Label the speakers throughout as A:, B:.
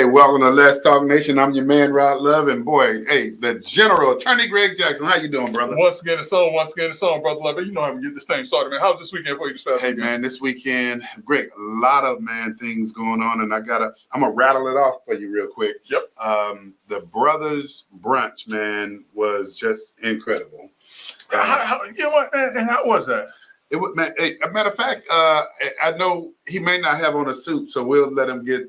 A: Hey, welcome to Let's Talk Nation. I'm your man, Rod Love, and boy, hey, the General Attorney Greg Jackson. How you doing, brother?
B: Once again, it's on, brother Love. You know how we get this thing started, man. How's this weekend for you this past
A: Hey,
B: weekend?
A: man, this weekend, Greg, a lot of things going on, and I'm gonna rattle it off for you real quick.
B: Yep.
A: The brothers brunch, man, was just incredible.
B: You know what? And how was that?
A: It was, man. Hey, a matter of fact, I know he may not have on a suit, so we'll let him get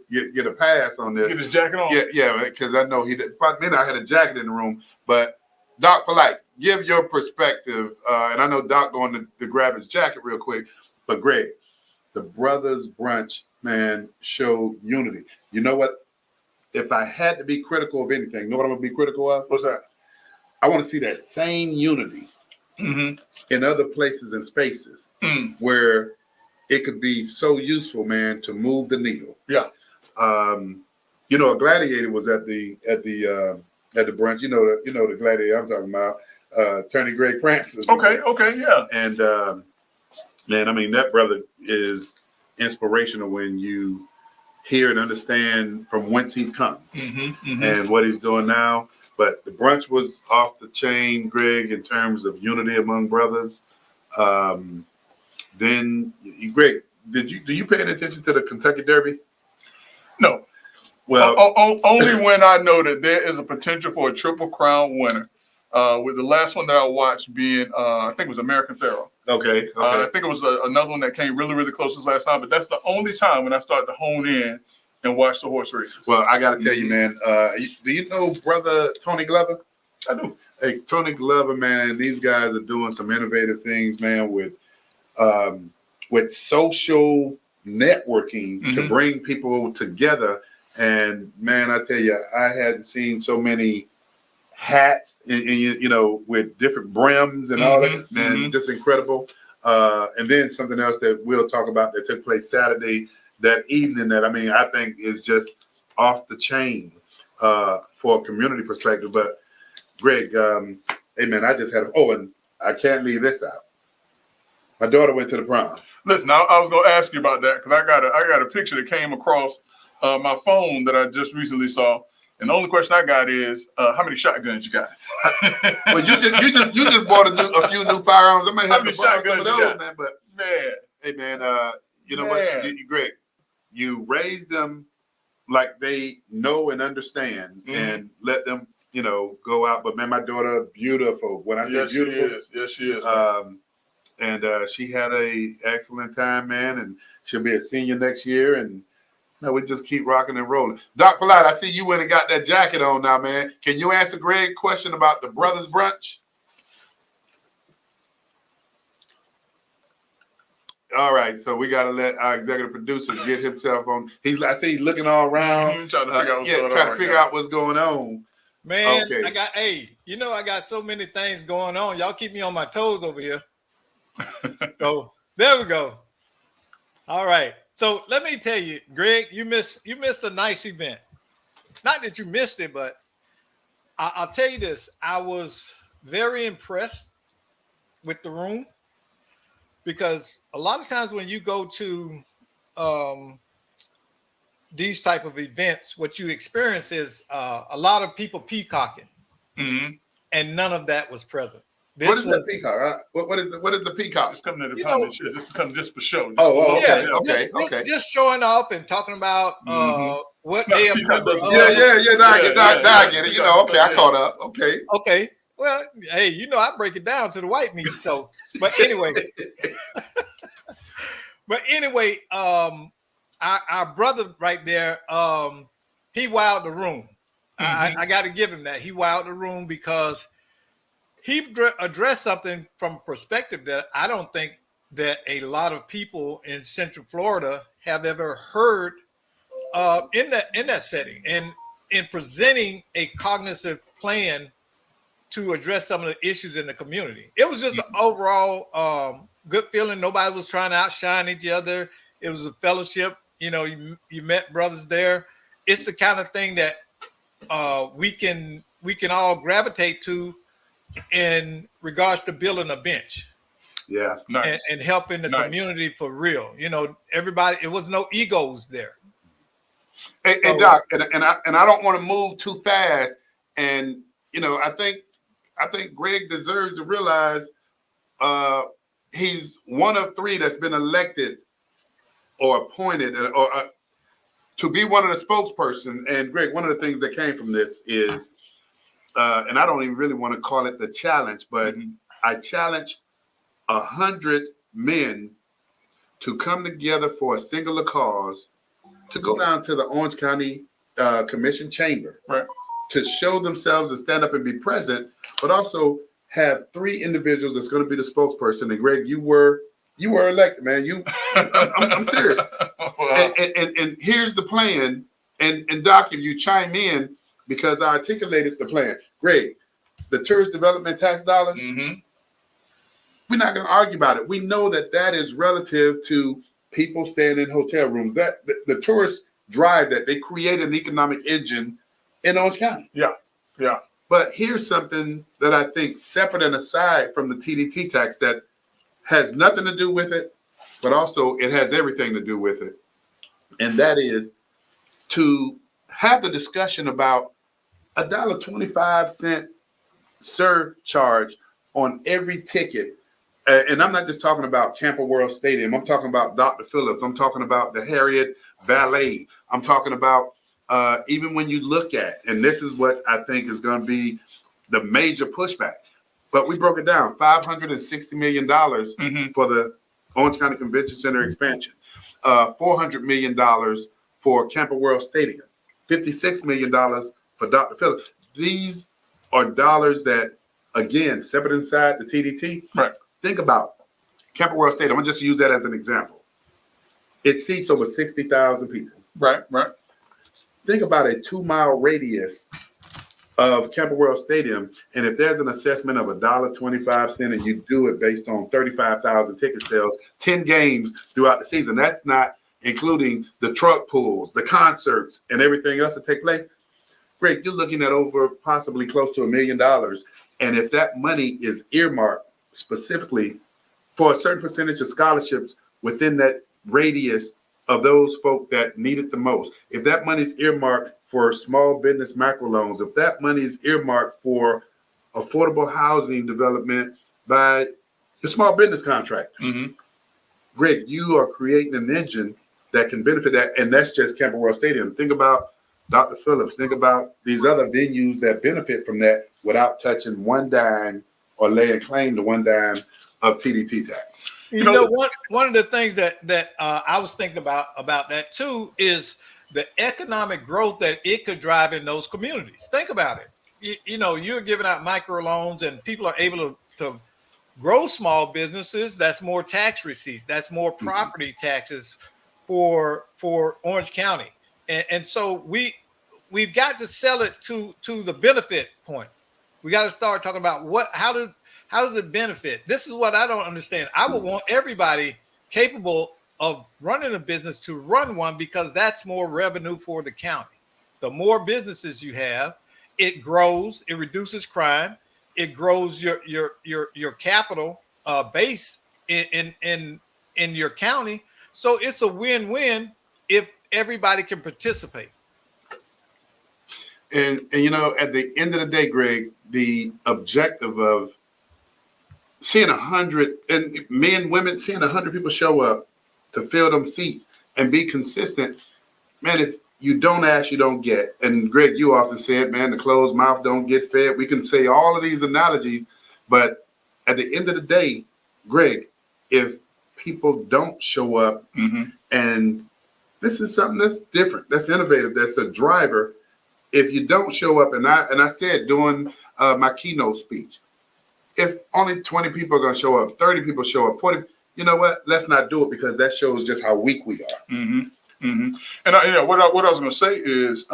A: a pass on this.
B: Get his jacket on.
A: Yeah, because I know he may not have a jacket in the room. But Doc Polite, give your perspective, and I know Doc going to grab his jacket real quick. But Greg, the brothers brunch, man, showed unity. You know what? If I had to be critical of anything, you know what I'm gonna be critical of?
B: What's that?
A: I want to see that same unity. In other places and spaces where it could be so useful, man, to move the needle.
B: Yeah.
A: You know, a gladiator was at the brunch. You know the gladiator I'm talking about, Attorney Greg Francis.
B: Okay, yeah.
A: And man, I mean that brother is inspirational when you hear and understand from whence he's come and what he's doing now. But the brunch was off the chain, Greg, in terms of unity among brothers. Then, Greg, do you pay any attention to the Kentucky Derby?
B: No.
A: Well,
B: only when I know that there is a potential for a Triple Crown winner. With the last one that I watched being, I think it was American Pharoah.
A: Okay.
B: I think it was another one that came really, really close this last time. But that's the only time when I start to hone in and watch the horse races.
A: Well, I got to tell you, man. Do you know brother Tony Glover?
B: I do.
A: Hey, Tony Glover, man. These guys are doing some innovative things, man, with social networking to bring people together. And man, I tell you, I hadn't seen so many hats, you know, with different brims and all that. Man, just incredible. And then something else that we'll talk about that took place Saturday. That evening that, I mean, I think is just off the chain for a community perspective. But Greg, hey man, I just had and I can't leave this out. My daughter went to the prom.
B: Listen, I was going to ask you about that because I got a picture that came across my phone that I just recently saw, and the only question I got is how many shotguns you got?
A: Well, you just bought a few new firearms. I might have to borrow some of those, man. But
B: man,
A: hey man, you know what, Greg? You raise them like they know and understand, and let them, you know, go out. But man, my daughter, beautiful. When I say beautiful,
B: yes, she is.
A: And she had a excellent time, man. And she'll be a senior next year. And you know, we just keep rocking and rolling. Doc Polite, I see you went and got that jacket on now, man. Can you answer Greg's question about the brothers brunch? All right, so we got to let our executive producer get himself on. I see he's looking all around,
B: trying to
A: figure out what's going on.
C: Man, okay. I got so many things going on. Y'all keep me on my toes over here. So there we go. All right. So let me tell you, Greg, you missed a nice event. Not that you missed it, but I'll tell you this. I was very impressed with the room. Because a lot of times when you go to these type of events, what you experience is a lot of people peacocking, and none of that was present.
A: What is the peacock? What is the peacock?
B: It's coming to the time this year. This is coming just for show.
A: Okay.
C: Just showing off and talking about what they are member of.
A: I get it. You know, okay, I caught up.
C: Okay. Well, hey, you know, I break it down to the white meat. So, but anyway, our brother right there, he wowed the room. I got to give him that. He wowed the room because he addressed something from a perspective that I don't think that a lot of people in Central Florida have ever heard in that setting, and in presenting a cognitive plan to address some of the issues in the community. It was just an overall good feeling. Nobody was trying to outshine each other. It was a fellowship. You know, you met brothers there. It's the kind of thing that we can all gravitate to in regards to building a bench.
A: Yeah,
B: nice.
C: and helping the community for real. You know, everybody. It was no egos there.
A: Hey, Doc, and I don't want to move too fast. And I think Greg deserves to realize he's one of three that's been elected or appointed or to be one of the spokesperson. And Greg, one of the things that came from this is, and I don't even really want to call it the challenge, but I challenge 100 men to come together for a singular cause, to go down to the Orange County Commission chamber,
B: right, to
A: show themselves and stand up and be present, but also have three individuals that's going to be the spokesperson. And Greg, you were elected, man. I'm serious.
B: Wow.
A: And here's the plan. And Doc, if you chime in, because I articulated the plan. Greg, the tourist development tax dollars, we're not going to argue about it. We know that is relative to people staying in hotel rooms. That the tourists drive that. They create an economic engine in Orange County.
B: Yeah.
A: But here's something that I think separate and aside from the TDT tax that has nothing to do with it, but also it has everything to do with it. And that is to have the discussion about $1.25 surcharge on every ticket. And I'm not just talking about Campbell World Stadium. I'm talking about Dr. Phillips. I'm talking about the Harriet Ballet. I'm talking about even when you look at, and this is what I think is going to be the major pushback, but we broke it down, $560 million for the Orange County Convention Center expansion, $400 million for Campbell World Stadium, $56 million for Dr. Phillips. These are dollars that, again, separate inside the TDT.
B: Right.
A: Think about Campbell World Stadium. I'm going to just use that as an example. It seats over 60,000 people.
B: Right.
A: Think about a 2-mile radius of Campbell World Stadium, and if there's an assessment of $1.25 and you do it based on 35,000 ticket sales, 10 games throughout the season, that's not including the truck pulls, the concerts, and everything else that take place. Greg, you're looking at over possibly close to $1 million. And if that money is earmarked specifically for a certain percentage of scholarships within that radius of those folk that need it the most, if that money is earmarked for small business microloans, if that money is earmarked for affordable housing development by the small business contractors, Greg, you are creating an engine that can benefit that. And that's just Campbell World Stadium. Think about Dr. Phillips. Think about these other venues that benefit from that without touching one dime or laying claim to one dime of TDT tax.
C: You know, one of the things that I was thinking about that too is the economic growth that it could drive in those communities. Think about it. You're giving out microloans and people are able to grow small businesses. That's more tax receipts. That's more property taxes for Orange County. And so we've got to sell it to the benefit point. We got to start talking about how does it benefit? This is what I don't understand. I would want everybody capable of running a business to run one, because that's more revenue for the county. The more businesses you have, it grows, it reduces crime, it grows your capital base in your county. So it's a win-win if everybody can participate.
A: And at the end of the day, Greg, the objective of seeing 100 and men, women, seeing 100 people show up to fill them seats and be consistent, man, if you don't ask, you don't get. And Greg, you often said, man, the closed mouth don't get fed. We can say all of these analogies, but at the end of the day, Greg, if people don't show up, and this is something that's different, that's innovative, that's a driver. If you don't show up, and I said during my keynote speech, if only 20 people are going to show up, 30 people show up, 40, you know what? Let's not do it, because that shows just how weak we are.
B: And what I was going to say is,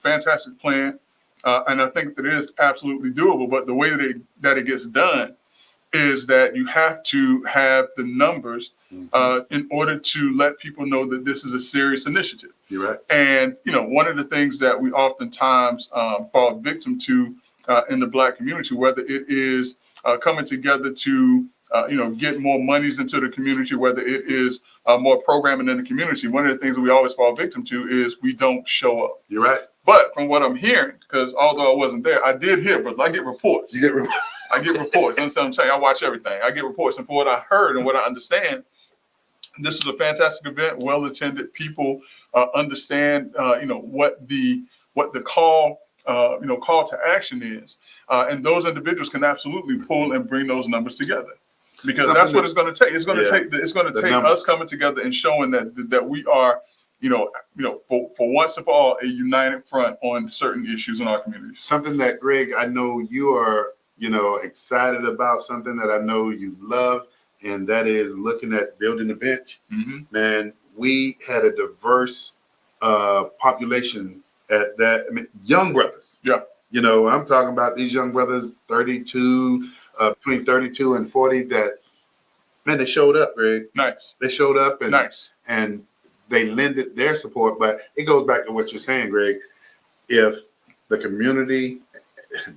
B: fantastic plan, and I think that it is absolutely doable. But the way that it gets done is that you have to have the numbers in order to let people know that this is a serious initiative.
A: You're right.
B: And one of the things that we oftentimes fall victim to in the Black community, whether it is coming together to get more monies into the community, whether it is more programming in the community. One of the things that we always fall victim to is we don't show up.
A: You're right.
B: But from what I'm hearing, because although I wasn't there, I did hear, but I get reports.
A: You get re-
B: I get reports. Understand what I'm saying? I watch everything. I get reports. And from what I heard and what I understand, this is a fantastic event, well attended. People understand, what the call, call to action is, and those individuals can absolutely pull and bring those numbers together, because that's what it's going to take. It's going to take. It's going to take us coming together and showing that we are, for once and for all, a united front on certain issues in our community.
A: Something that, Greg, I know you are, excited about, something that I know you love, and that is looking at building a bench.
B: Mm-hmm.
A: Man, we had a diverse population at that. I mean, young brothers.
B: Yeah.
A: I'm talking about these young brothers, 32, between 32 and 40, that, man, they showed up, Greg.
B: Nice.
A: They showed up and
B: Nice.
A: and they lended their support. But it goes back to what you're saying, Greg. If the community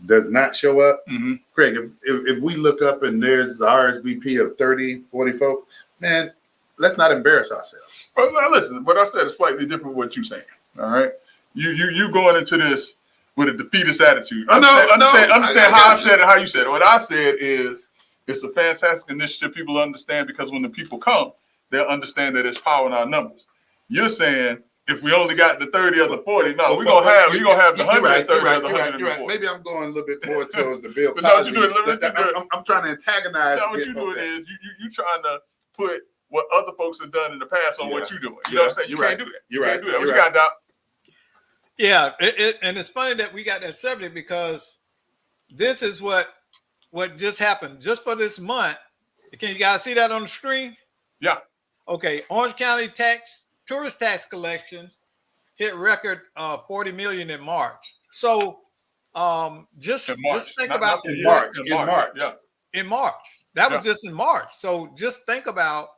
A: does not show up,
B: Mm-hmm.
A: Greg, if we look up and there's RSVP of 30, 40 folks, man, let's not embarrass ourselves.
B: Well, now listen, what I said is slightly different from what you're saying. All right. You going into this with a defeatist attitude. Understand how I said it, how you said it. What I said is it's a fantastic initiative. People understand, because when the people come, they'll understand that there's power in our numbers. You're saying if we only got the 30 or the 40, no, we're gonna have the 130 or the 140.
A: Maybe I'm going a little bit more towards the Bill
B: But no, what
A: Cosby.
B: you doing?
A: I'm trying to antagonize.
B: No, what you're doing is you trying to put what other folks have done in the past on what you're doing. You know what I'm saying? You can't do that. You can't do that. What you got, Doc?
C: Yeah, and it's funny that we got that subject, because this is what just happened just for this month. Can you guys see that on the screen?
B: Yeah.
C: Okay, Orange County tourist tax collections hit record 40 million in March. So just think about
A: in March.
B: Yeah.
C: In March. That was just in March. So just think about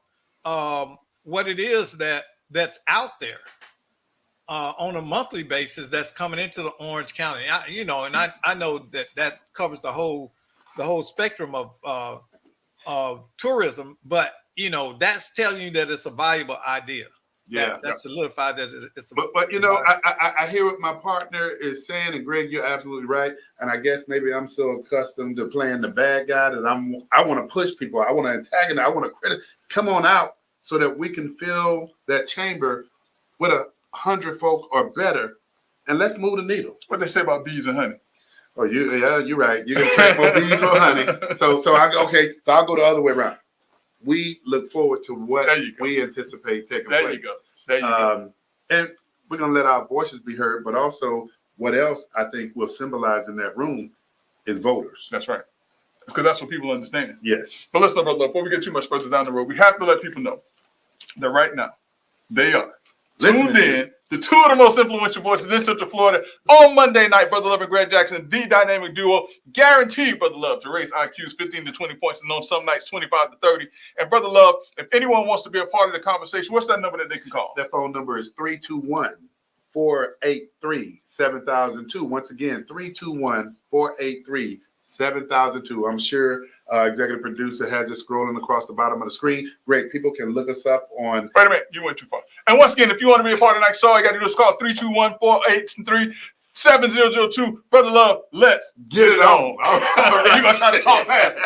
C: what it is that's out there on a monthly basis that's coming into the Orange County. I know that covers the whole spectrum of tourism, but that's telling you that it's a valuable idea.
A: Yeah,
C: that's solidified that it's.
A: But I hear what my partner is saying, and Greg, you're absolutely right. And I guess maybe I'm so accustomed to playing the bad guy that I want to push people. I want to antagonize. I want to criticize. Come on out so that we can fill that chamber with 100 folk or better, and let's move the needle.
B: What they say about bees and honey?
A: Oh, you're right. You're gonna track more bees or honey. So I'll go the other way around. We look forward to what we anticipate taking place.
B: There you go.
A: And we're going to let our voices be heard, but also what else I think will symbolize in that room is voters.
B: That's right. Because that's what people understand.
A: Yes.
B: But listen, brother, before we get too much further down the road, we have to let people know that right now they are tuned in to two of the most influential voices in Central Florida on Monday night. Brother Love and Greg Jackson, the dynamic duo, guaranteed, Brother Love, to raise IQs 15 to 20 points, and on some nights 25 to 30. And Brother Love, if anyone wants to be a part of the conversation, what's that number that they can call?
A: That phone number is 321-483-7002. Once again, 321-483-7002. I'm sure executive producer has it scrolling across the bottom of the screen. Great. People can look us up on.
B: Wait a minute. You went too far. And once again, if you want to be a part of the night show, all you got to do is call 321-483-7002. Brother Love, let's get it on. All right. You're going to try to talk fast.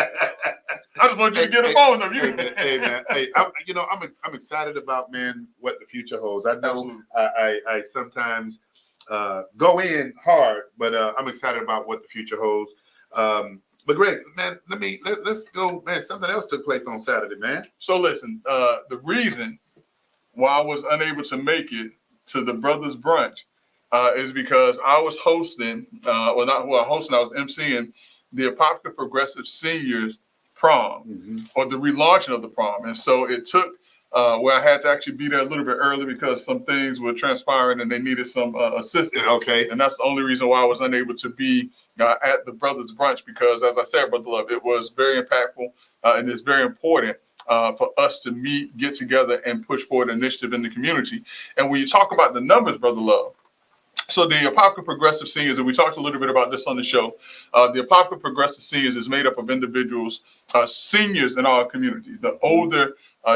B: I just want you to get a phone number.
A: Hey, man. Hey, I'm excited about, man, what the future holds. I know I sometimes go in hard, but I'm excited about what the future holds. But Greg, man, let's go, man. Something else took place on Saturday, man.
B: So listen, the reason why I was unable to make it to the Brothers Brunch is because I was hosting, I was emceeing the Apopka Progressive Seniors Prom, or the relaunching of the prom. And so it took where I had to actually be there a little bit early because some things were transpiring and they needed some assistance.
A: Okay.
B: And that's the only reason why I was unable to be at the Brothers Brunch, because, as I said, Brother Love, it was very impactful and it's very important for us to meet, get together, and push forward an initiative in the community. And when you talk about the numbers, Brother Love, So the Apopka Progressive Seniors, and we talked a little bit about this on the show. The Apopka Progressive Seniors is made up of individuals, seniors in our community, the older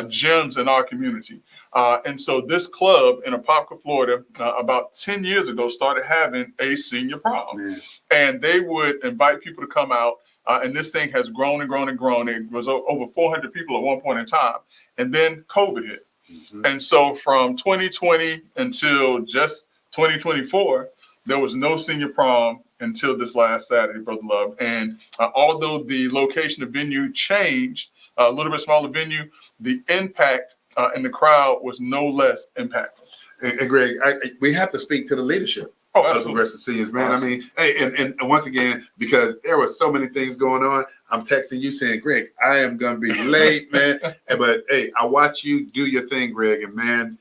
B: gems in our community. And so this club in Apopka, Florida, about 10 years ago, started having a senior prom.
A: Man.
B: And they would invite people to come out. And this thing has grown and grown and grown. It was over 400 people at one point in time. And then COVID hit.
A: Mm-hmm.
B: And so from 2020 until just 2024, there was no senior prom until this last Saturday, Brother Love. And although the location, the venue changed, a little bit smaller venue, the impact in the crowd was no less impactful.
A: And Greg, we have to speak to the leadership
B: Oh,
A: of the
B: absolutely.
A: Progressive Seniors, man. I mean, hey, and once again, because there were so many things going on, I'm texting you saying, Greg, I am going to be late, man. But hey, I watch you do your thing, Greg, and man,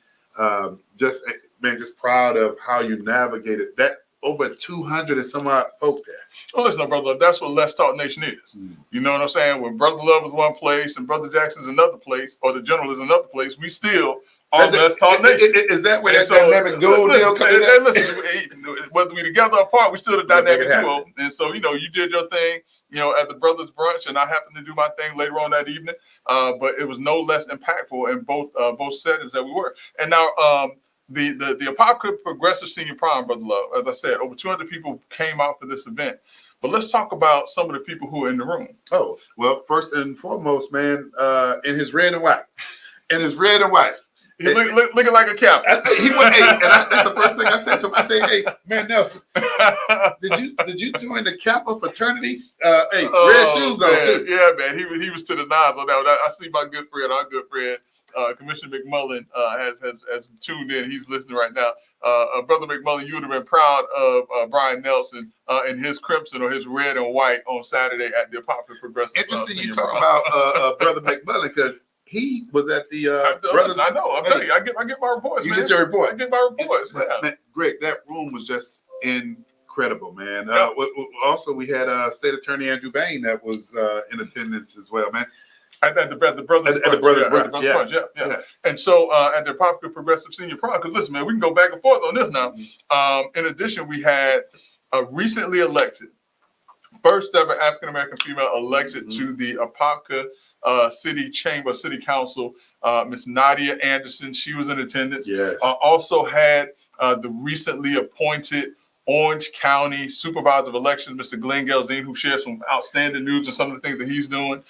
A: just proud of how you navigated that. Over 200 and some odd folk there.
B: Well, listen, Brother Love, that's what Let's Talk Nation is. You know what I'm saying? When Brother Love is one place and Brother Jackson's another place, or the General is another place, we still are Let's Talk Nation.
A: Is that where
B: And
A: that dynamic duo deal coming in?
B: Listen, whether we together or apart, we still the dynamic duo. And so, you know, you did your thing, you know, at the Brothers Brunch, and I happened to do my thing later on that evening. But it was no less impactful in both settings that we were. And now, the Apopka Progressive Senior Prom, Brother Love, as I said, over 200 people came out for this event. But let's talk about some of the people who are in the room.
A: Oh, well, first and foremost, man, in his red and white. In his red and white.
B: He looking like a captain.
A: He went, hey, and that's the first thing I said to him. I said, hey, man, Nelson, did you join the Kappa fraternity? Hey, red shoes on, too.
B: Yeah, man, he was to the nines on that one. I see my good friend, our good friend, Commissioner McMullen has tuned in. He's listening right now. Brother McMullen, you would have been proud of Brian Nelson in his crimson or his red and white on Saturday at the Apopka Progressive.
A: Interesting you talk about Brother McMullen, because he was at the
B: I know. I'm telling you, I get my reports.
A: You
B: man.
A: get your report.
B: I get my reports.
A: But,
B: Yeah.
A: man, Greg, that room was just incredible, man.
B: Yeah.
A: Also, we had State Attorney Andrew Bain that was in attendance as well, man.
B: At the Brothers Brunch. Yeah. And so at the Apopka Progressive Senior Prom, because listen, man, we can go back and forth on this now. In addition, we had a recently elected, first ever African American female elected to the Apopka City Chamber, City Council, Miss Nadia Anderson. She was in attendance.
A: Yes.
B: Also had the recently appointed Orange County Supervisor of Elections, Mr. Glenn Gelzine, who shared some outstanding news and some of the things that he's doing.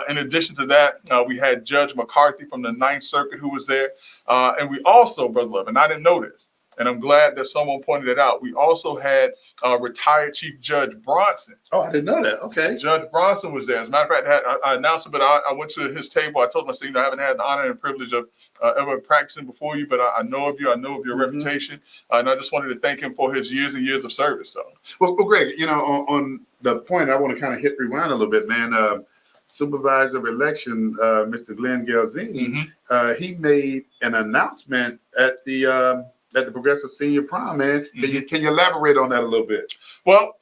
B: In addition to that, we had Judge McCarthy from the Ninth Circuit who was there. And we also, Brother Love, and I didn't know this, and I'm glad that someone pointed it out, we also had retired Chief Judge Bronson.
A: Oh, I didn't know that. Okay.
B: Judge Bronson was there. As a matter of fact, I announced it, but I went to his table. I told him, I said, I haven't had the honor and privilege of ever practicing before you, but I know of you. I know of your reputation. And I just wanted to thank him for his years and years of service. So,
A: Well, Greg, you know, on the point, I want to kind of hit rewind a little bit, man. Supervisor of Election, Mr. Glenn Gelzine, he made an announcement at the Progressive Senior Prom, man. Can you elaborate on that a little bit?
B: Well,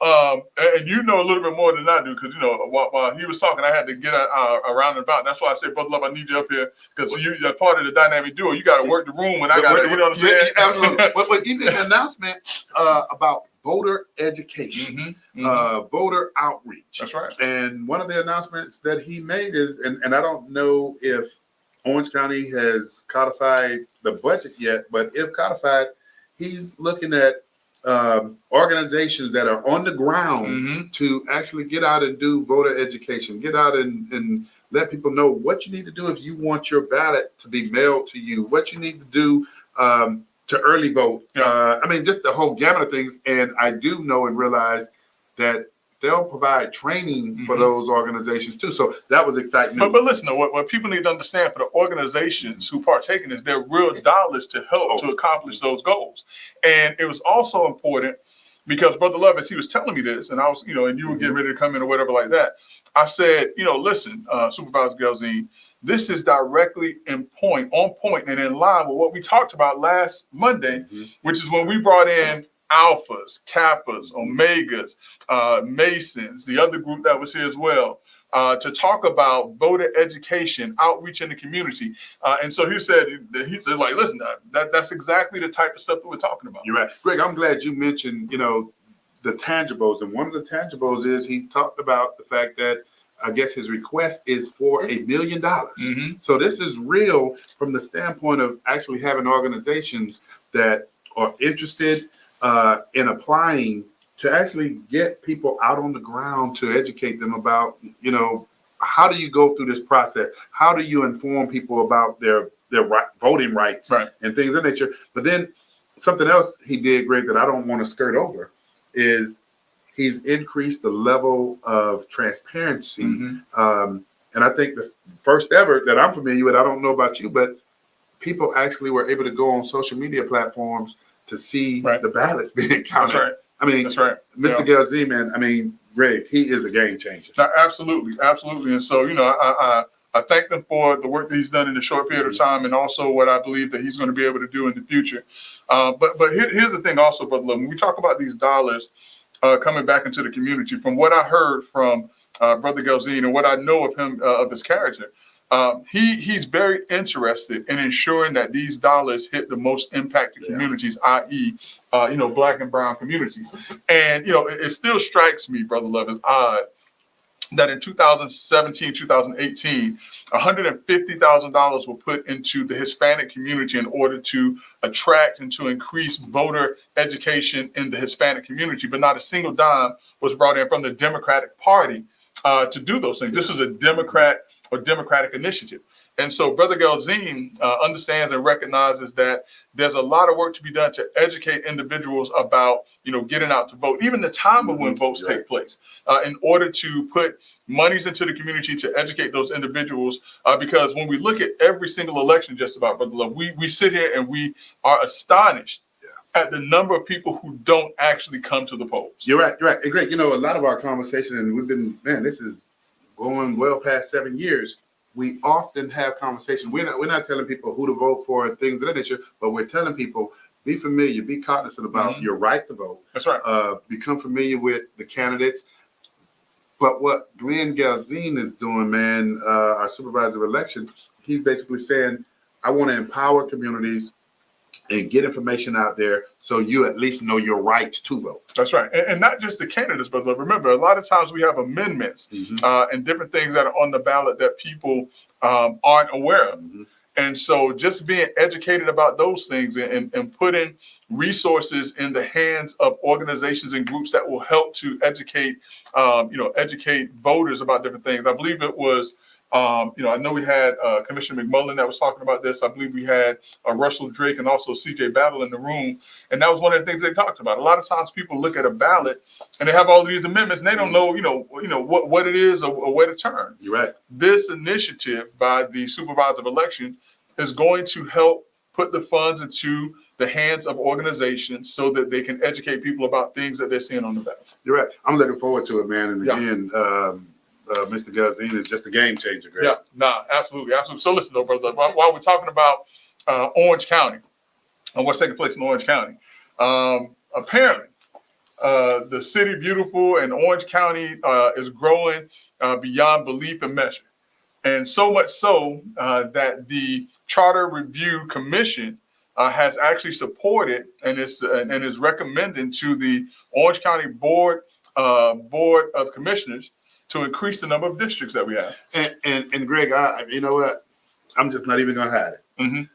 B: and you know a little bit more than I do, because, you know, while he was talking, I had to get around and about. That's why I said, Brother Love, I need you up here, because you're part of the dynamic duo. You got to work the room, and I got to, you know what I'm saying?
A: Absolutely. But he made an announcement about voter education, voter outreach.
B: That's right.
A: And one of the announcements that he made is, and I don't know if Orange County has codified the budget yet, but if codified, he's looking at organizations that are on the ground to actually get out and do voter education, get out and let people know what you need to do if you want your ballot to be mailed to you, what you need to do to early vote. I mean, just the whole gamut of things. And I do know and realize that they'll provide training for those organizations too. So that was exciting.
B: But listen, though, what people need to understand, for the organizations who partake in this, they're real dollars to help to accomplish those goals. And it was also important because Brother Love, as he was telling me this, and I was, you know, and you were getting ready to come in or whatever like that, I said, you know, listen, Supervisor Gelzine, this is directly on point and in line with what we talked about last Monday, which is when we brought in Alphas, Kappas, Omegas, Masons, the other group that was here as well. to talk about voter education, outreach in the community. And so he said, like, listen, that's exactly the type of stuff that we're talking about.
A: You're right. Greg, I'm glad you mentioned, the tangibles. And one of the tangibles is he talked about the fact that I guess his request is for $1 million.
B: Mm-hmm.
A: So this is real from the standpoint of actually having organizations that are interested in applying to actually get people out on the ground to educate them about, how do you go through this process? How do you inform people about their voting rights and things of that nature? But then something else he did, Greg, that I don't want to skirt over is he's increased the level of transparency.
B: Mm-hmm.
A: And I think the first ever that I'm familiar with, I don't know about you, but people actually were able to go on social media platforms to see the ballots being counted.
B: That's right.
A: I mean,
B: That's right.
A: Mr. Galzine, man, I mean, Greg, he is a game changer.
B: No, absolutely. Absolutely. And so, I thank them for the work that he's done in a short period of time, and also what I believe that he's going to be able to do in the future. But here's the thing also, Brother Love, when we talk about these dollars coming back into the community, from what I heard from Brother Galzine and what I know of him, of his character, he's very interested in ensuring that these dollars hit the most impacted communities, i.e., Black and brown communities. And, it still strikes me, Brother Love, as odd that in 2017, 2018, $150,000 were put into the Hispanic community in order to attract and to increase voter education in the Hispanic community, but not a single dime was brought in from the Democratic Party to do those things. This is a Democratic initiative. And so Brother Galzine understands and recognizes that there's a lot of work to be done to educate individuals about, getting out to vote, even the time of when votes take place, in order to put monies into the community to educate those individuals. Because when we look at every single election, just about, Brother Love, we sit here and we are astonished at the number of people who don't actually come to the polls.
A: You're right. And Greg, a lot of our conversation, and we've been, this is going well past 7 years. We often have conversations. We're not telling people who to vote for and things of that nature, but we're telling people, be familiar, be cognizant about your right to vote.
B: That's right.
A: Become familiar with the candidates. But what Glenn Galzine is doing, man, our supervisor of election, he's basically saying, I want to empower communities and get information out there so you at least know your rights to vote.
B: That's right. And not just the candidates, but remember, a lot of times we have amendments and different things that are on the ballot that people aren't aware of. And so just being educated about those things and putting resources in the hands of organizations and groups that will help to educate voters about different things. I believe it was, I know we had Commissioner McMullen that was talking about this. I believe we had Russell Drake and also CJ Battle in the room. And that was one of the things they talked about. A lot of times people look at a ballot and they have all of these amendments and they don't know, what it is or where to turn.
A: You're right.
B: This initiative by the supervisor of election is going to help put the funds into the hands of organizations so that they can educate people about things that they're seeing on the ballot.
A: You're right. I'm looking forward to it, man. And again, Mr. Galzine is just a game changer, Greg.
B: Absolutely. So listen, though, brother, while we're talking about Orange County and what's taking place in Orange County, apparently the city beautiful and Orange County is growing beyond belief and measure. And so much so that the Charter Review Commission has actually supported and is recommending to the Orange County Board of Commissioners to increase the number of districts that we have.
A: And Greg, you know what? I'm just not even going to hide it.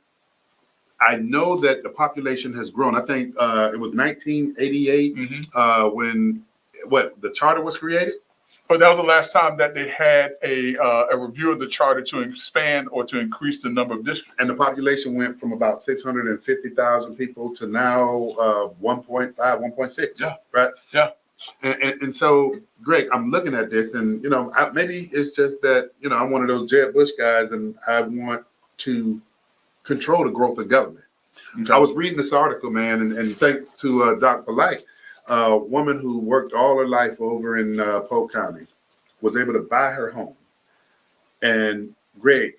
A: I know that the population has grown. I think it was 1988 when the charter was created.
B: But that was the last time that they had a review of the charter to expand or to increase the number of districts.
A: And the population went from about 650,000 people to now 1.5, 1.6.
B: Yeah.
A: Right?
B: Yeah.
A: And so, Greg, I'm looking at this and, maybe it's just that, I'm one of those Jeb Bush guys and I want to control the growth of government. Okay. I was reading this article, man, and thanks to Dr. Polite, a woman who worked all her life over in Polk County was able to buy her home. And Greg,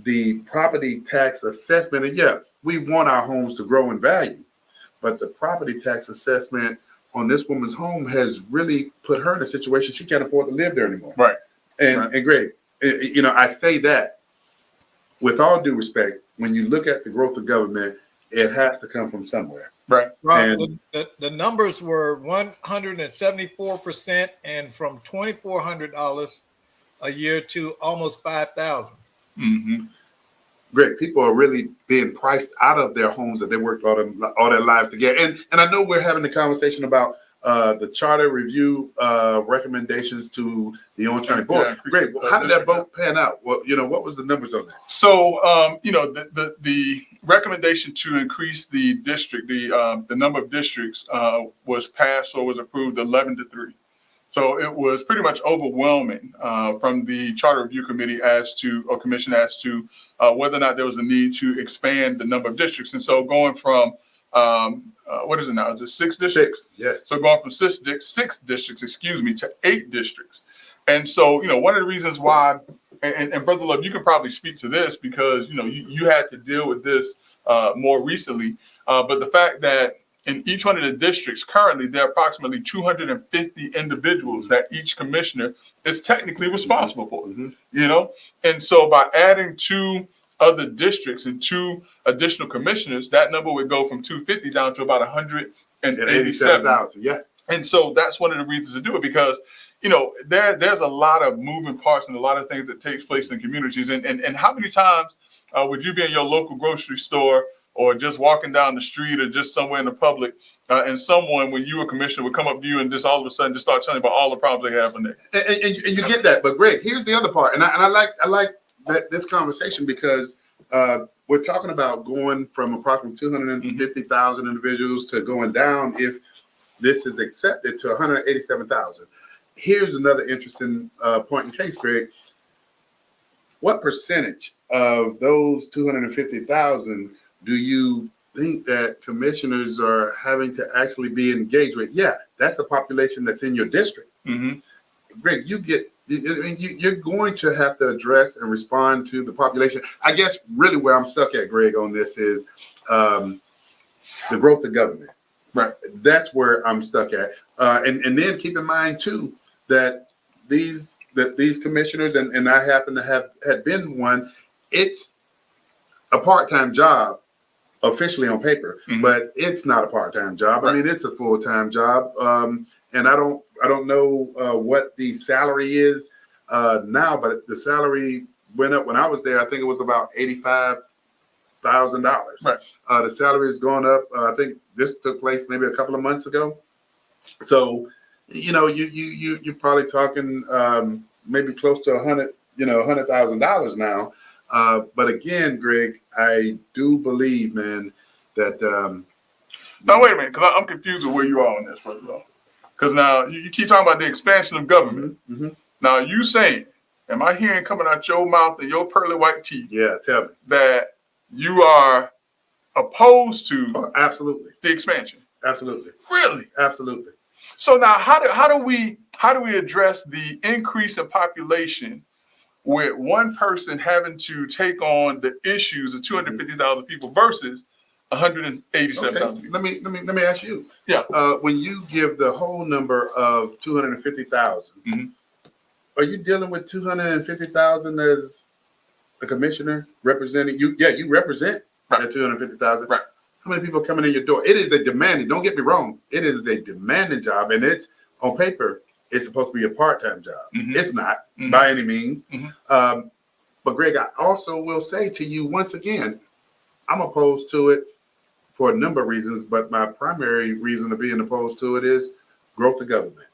A: the property tax assessment, and we want our homes to grow in value, but the property tax assessment on this woman's home has really put her in a situation she can't afford to live there anymore.
B: Right.
A: And Greg, I say that with all due respect, when you look at the growth of government, it has to come from somewhere.
B: Right.
C: Well, the numbers were 174%, and from $2,400 a year to almost 5,000.
B: Mm-hmm.
A: Greg, people are really being priced out of their homes that they worked all their lives to get. And I know we're having a conversation about the charter review recommendations to the Orange County Board. Greg, how did that vote pan out? Well, what was the numbers on that?
B: So, the recommendation to increase the district, the number of districts was passed or was approved 11-3. So it was pretty much overwhelming from the Charter Review Committee commission as to whether or not there was a need to expand the number of districts. And so going from, what is it now? Is it 6 districts?
A: 6, yes.
B: So going from six districts, to 8 districts. And so, one of the reasons why, and Brother Love, you can probably speak to this because, you had to deal with this more recently. But the fact that in each one of the districts, currently, there are approximately 250 individuals that each commissioner is technically responsible for, And so by adding 2 other districts and 2 additional commissioners, that number would go from 250 down to about 187,000.
A: Yeah.
B: And so that's one of the reasons to do it because, there's a lot of moving parts and a lot of things that takes place in communities. And how many times would you be in your local grocery store or just walking down the street or just somewhere in the public, and someone, when you were commissioner, would come up to you and just all of a sudden just start telling you about all the problems they have in there?
A: And you get that. But Greg, here's the other part. And I like this conversation because we're talking about going from approximately 250,000 individuals to going down, if this is accepted, to 187,000. Here's another interesting point in case, Greg. What percentage of those 250,000 do you think that commissioners are having to actually be engaged with? Yeah, that's a population that's in your district.
B: Mm-hmm.
A: Greg, you're going to have to address and respond to the population. I guess really where I'm stuck at, Greg, on this is the growth of government.
B: Right.
A: That's where I'm stuck at. And then keep in mind too that these commissioners, and I happen to had been one, it's a part-time job officially on paper, but it's not a part-time job.
B: Right.
A: I mean, it's a full-time job. And I don't know what the salary is now, but the salary went up when I was there. I think it was about $85,000.
B: Right.
A: The salary has gone up. I think this took place maybe a couple of months ago. So, you're probably talking maybe close to $100,000 now. But again, Greg, I do believe, man, that.
B: Now wait a minute, because I'm confused with where you are on this, first of all. Because now you keep talking about the expansion of government.
A: Mm-hmm.
B: Now you saying, am I hearing coming out your mouth and your pearly white teeth?
A: Yeah, tell me.
B: That you are opposed to
A: absolutely
B: the expansion.
A: Absolutely.
B: Really?
A: Absolutely.
B: So now how do we address the increase in population with one person having to take on the issues of 250,000 people versus 187,000 people?
A: Let me ask you.
B: Yeah.
A: When you give the whole number of 250,000, are you dealing with 250,000 as a commissioner representing you? Yeah, you represent that 250,000.
B: Right.
A: How many people are coming in your door? It is a demanding. Don't get me wrong. It is a demanding job, and it's on paper. It's supposed to be a part-time job. It's not by any means. But Greg, I also will say to you once again, I'm opposed to it for a number of reasons, but my primary reason of being opposed to it is growth of government.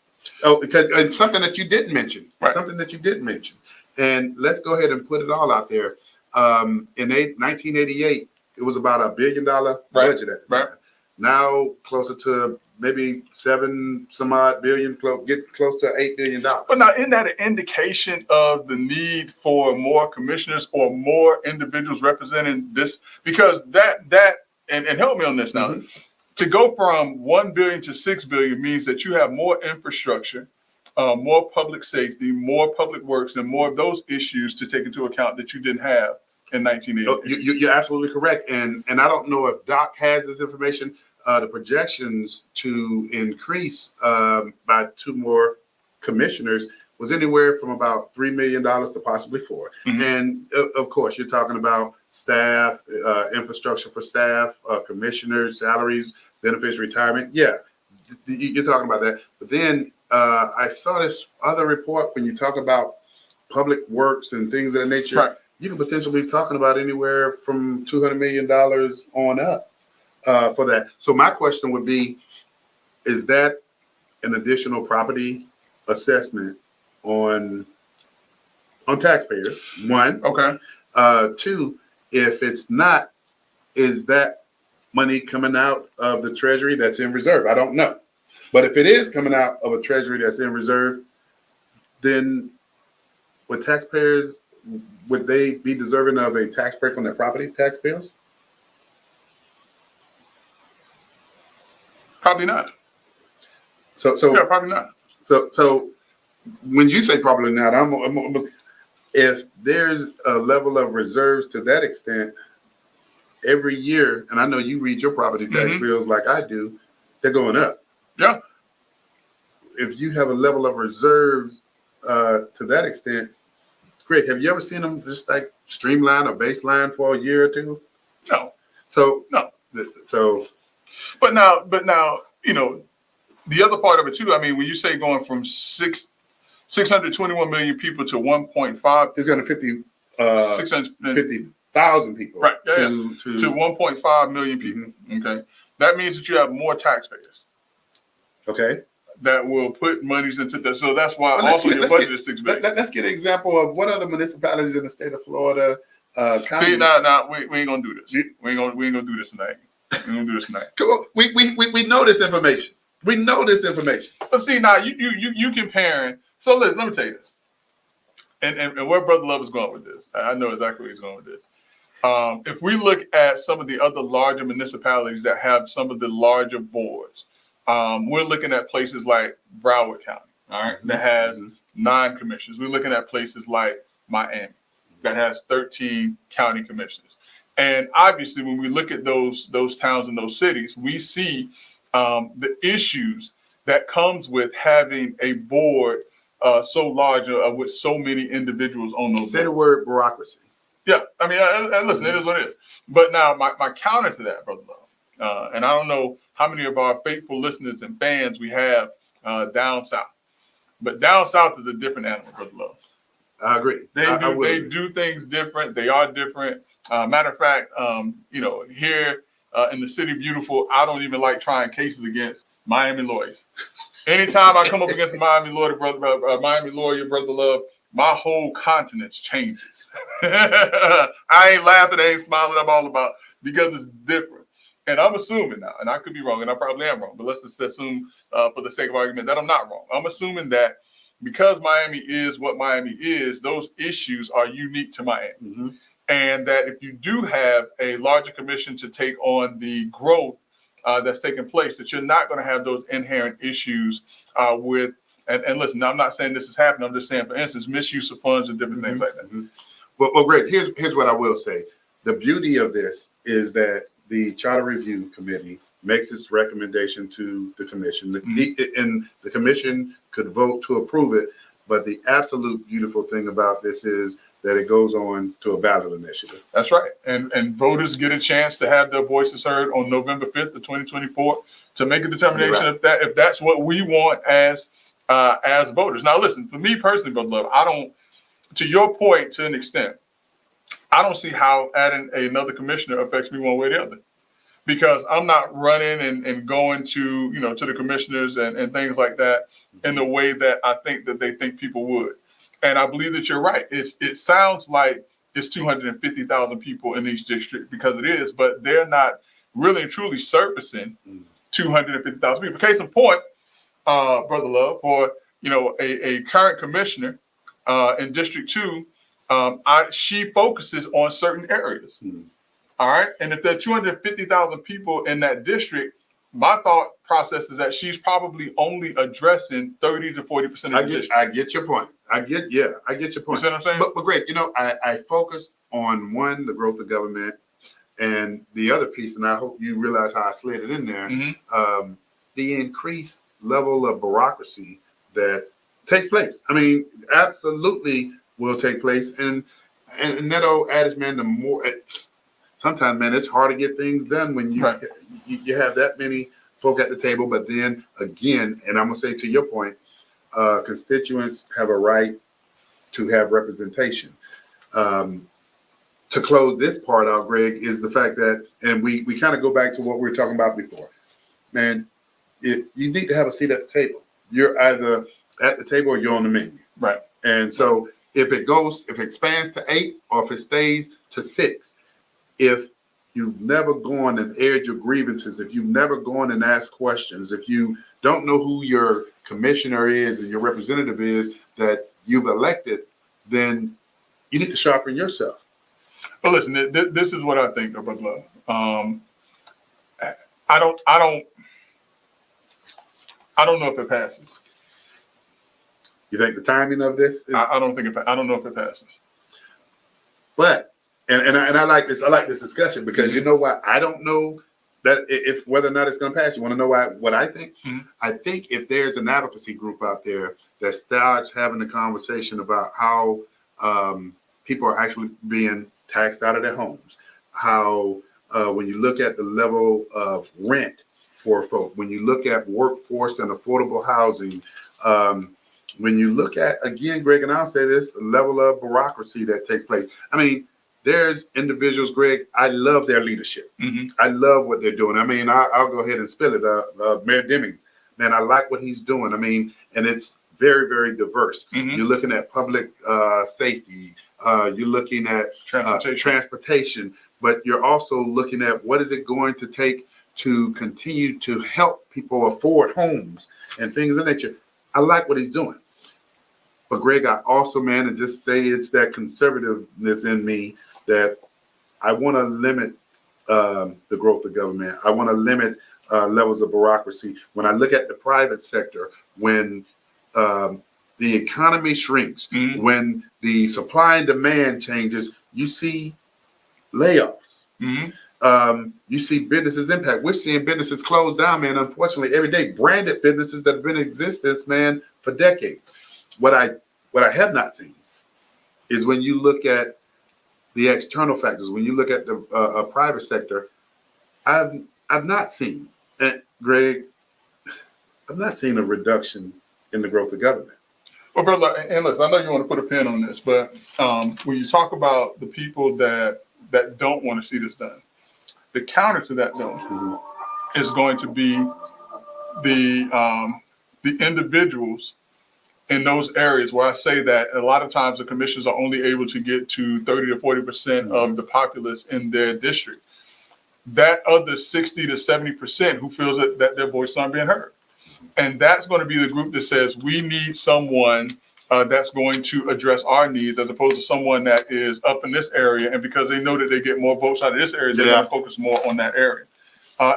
A: Oh, because it's something that you didn't mention.
B: Right.
A: Something that you didn't mention. And let's go ahead and put it all out there. In 1988, it was about $1 billion budget at the time. Now closer to maybe 7 some odd billion, getting close to $8 billion.
B: But now, isn't that an indication of the need for more commissioners or more individuals representing this? Because that and help me on this now. To go from 1 billion to 6 billion means that you have more infrastructure, more public safety, more public works, and more of those issues to take into account that you didn't have in 1980.
A: You're absolutely correct. And I don't know if Doc has this information. The projections to increase by 2 more commissioners was anywhere from about $3 million to possibly $4 million. And of course, you're talking about staff, infrastructure for staff, commissioners, salaries, benefits, retirement. Yeah, you're talking about that. But then I saw this other report when you talk about public works and things of that nature.
B: Right.
A: You can potentially be talking about anywhere from $200 million on up for that. So my question would be, is that an additional property assessment on taxpayers? One.
B: Okay.
A: Two, if it's not, is that money coming out of the treasury that's in reserve? I don't know. But if it is coming out of a treasury that's in reserve, then would taxpayers, would they be deserving of a tax break on their property tax bills?
B: Probably not.
A: So
B: Yeah, probably not.
A: So when you say probably not, if there's a level of reserves to that extent, every year, and I know you read your property tax bills like I do, they're going up.
B: Yeah.
A: If you have a level of reserves to that extent, Greg, have you ever seen them just like streamline or baseline for a year or two?
B: No.
A: So
B: No.
A: So
B: But now, you know, the other part of it too. I mean, when you say going from 621 million people to 1.5,
A: 650
B: 650
A: 50,000 people,
B: right? Yeah,
A: to
B: to 1.5 million people. Okay, that means that you have more taxpayers
A: okay.
B: that will put monies into that. So that's why
A: Well, let's
B: also
A: get-
B: your
A: let's
B: budget
A: get-
B: is $6 billion.
A: Let's get an example of what other municipalities in the state of Florida.
B: See, now we ain't gonna do this. We ain't gonna do this tonight. We ain't gonna do this tonight.
A: Come on, we know this information. We know this information.
B: But see, now you comparing. So let me tell you this, and where Brother Love is going with this, I know exactly where he's going with this. If we look at some of the other larger municipalities that have some of the larger boards, we're looking at places like Broward County, all right, that has 9 commissioners. We're looking at places like Miami that has 13 county commissioners. And obviously, when we look at those towns and those cities, we see the issues that comes with having a board so large with so many individuals on those
A: Say the
B: boards.
A: word bureaucracy.
B: Yeah, I mean, listen, it is what it is. But now, my counter to that, Brother Love, and I don't know how many of our faithful listeners and fans we have down south, but down south is a different animal, Brother Love.
A: I agree.
B: They
A: I will
B: they
A: agree.
B: do things different. They are different. Matter of fact, you know, here in the city beautiful, I don't even like trying cases against Miami lawyers. Anytime I come up against a Miami lawyer, Brother Love, my whole countenance changes. I ain't laughing, I ain't smiling. I'm all about because it's different. And I'm assuming now, and I could be wrong, and I probably am wrong, but let's just assume for the sake of argument that I'm not wrong. I'm assuming that because Miami is what Miami is, those issues are unique to Miami. And that if you do have a larger commission to take on the growth that's taking place, that you're not going to have those inherent issues with, and listen, I'm not saying this is happening. I'm just saying, for instance, misuse of funds and different things like that.
A: Well, Greg, here's what I will say. The beauty of this is that the Charter Review Committee makes its recommendation to the commission, and the commission could vote to approve it. But the absolute beautiful thing about this is that it goes on to a ballot initiative.
B: That's right. And voters get a chance to have their voices heard on November 5th of 2024 to make a determination if that's what we want as voters. Now, listen, for me personally, Brother Love, I don't, to your point, to an extent, I don't see how adding another commissioner affects me one way or the other. Because I'm not running and going to, you know, to the commissioners and things like that in the way that I think that they think people would. And I believe that you're right. It sounds like it's 250,000 people in each district because it is, but they're not really and truly surfacing 250,000 people. Case in point, Brother Love, for, you know, a current commissioner in District 2, she focuses on certain areas. All right. And if there are 250,000 people in that district, my thought process is that she's probably only addressing 30 to 40% of the district.
A: I get your point. I get your point.
B: You see what I'm saying?
A: But great, you know, I focused on one, the growth of government, and the other piece, and I hope you realize how I slid it in there, the increased level of bureaucracy that takes place. I mean, absolutely will take place. And that old adage, man, the more sometimes, man, it's hard to get things done when
B: Right.
A: you have that many folk at the table. But then again, and I'm gonna say to your point, constituents have a right to have representation. To close this part out, Greg, is the fact that, and we kind of go back to what we were talking about before, man. You need to have a seat at the table. You're either at the table or you're on the menu.
B: Right.
A: And so if it expands to 8 or if it stays to 6, if you've never gone and aired your grievances, if you've never gone and asked questions, if you don't know who your commissioner is and your representative is that you've elected, then you need to sharpen yourself.
B: But listen, this is what I think, Brother Love. I don't know if it passes.
A: You think the timing of this is?
B: I don't know if it passes.
A: But and I like this. I like this discussion because you know what? I don't know that if whether or not it's going to pass. You want to know what I think?
B: Mm-hmm.
A: I think if there's an advocacy group out there that starts having a conversation about how people are actually being taxed out of their homes, how when you look at the level of rent for folk, when you look at workforce and affordable housing, when you look at, again, Greg, and I'll say this, the level of bureaucracy that takes place. I mean, there's individuals, Greg, I love their leadership.
B: Mm-hmm.
A: I love what they're doing. I mean, I'll go ahead and spill it. Mayor Demings, man, I like what he's doing. I mean, and it's very, very diverse.
B: Mm-hmm.
A: You're looking at public safety. You're looking at transportation, but you're also looking at what is it going to take to continue to help people afford homes and things of that nature. I like what he's doing. But Greg, I also, man, and just say it's that conservativeness in me that I want to limit the growth of government. I want to limit levels of bureaucracy. When I look at the private sector, when the economy shrinks,
B: mm-hmm.
A: when the supply and demand changes, you see layoffs.
B: Mm-hmm.
A: You see businesses impact. We're seeing businesses close down, man, unfortunately, every day. Branded businesses that have been in existence, man, for decades. What I have not seen is when you look at the external factors, when you look at the private sector, I've not seen, Greg, I've not seen a reduction in the growth of government.
B: Well, brother, and listen, I know you want to put a pin on this, but when you talk about the people that don't want to see this done, the counter to that, though, mm-hmm. is going to be the individuals in those areas where I say that a lot of times the commissions are only able to get to 30 to 40% mm-hmm. of the populace in their district. That other 60 to 70% who feels that their voice aren't being heard. And that's going to be the group that says we need someone that's going to address our needs as opposed to someone that is up in this area. And because they know that they get more votes out of this area, they're going to focus more on that area.